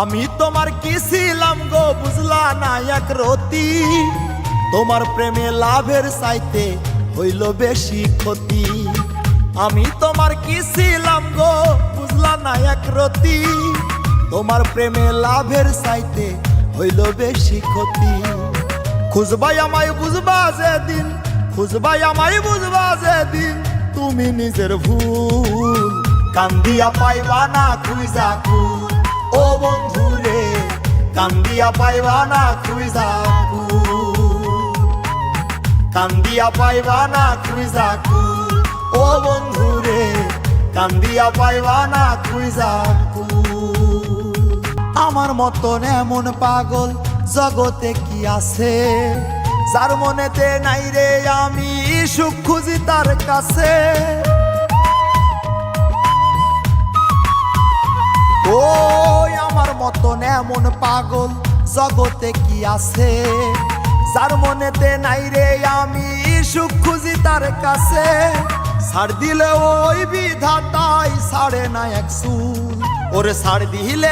আমি তোমার কি ছিলাম গো বুঝলা না এক রতি, তোমার প্রেমে লাভের চাইতে হইল বেশি ক্ষতি। আমি তোমার কি ছিলাম গো বুঝলা না এক রতি, তোমার প্রেমে লাভের চাইতে হইল বেশি ক্ষতি। খুঁজবাই আমায় বুঝবা যেদিন, খুঁজবাই আমায় বুঝবা যেদিন তুমি নিজের ভুল। কান্দিয়া পাইবা না খুঁজা কুল ও বন্ধু রে, কান্দিয়া পাইবা না খুঁজা কুল, কান্দিয়া পাইবা না খুঁজা কুল ও বন্ধু রে, কান্দিয়া পাইবা না খুঁজা কুল। আমার মতন এমন পাগল জগতে কি আছে, যার মনেতে নাই রে আমি সুখ খুঁজি তার কাছে। ওই আমার মতন এমন পাগল জগতে কি আছে, যার মনেতে নাই রে আমি সুখ খুঁজি তার কাছে। ছাড় দিলে ওই বিধাতাই ছাড়ে না এক চুল, ওরে ছাড় দিলে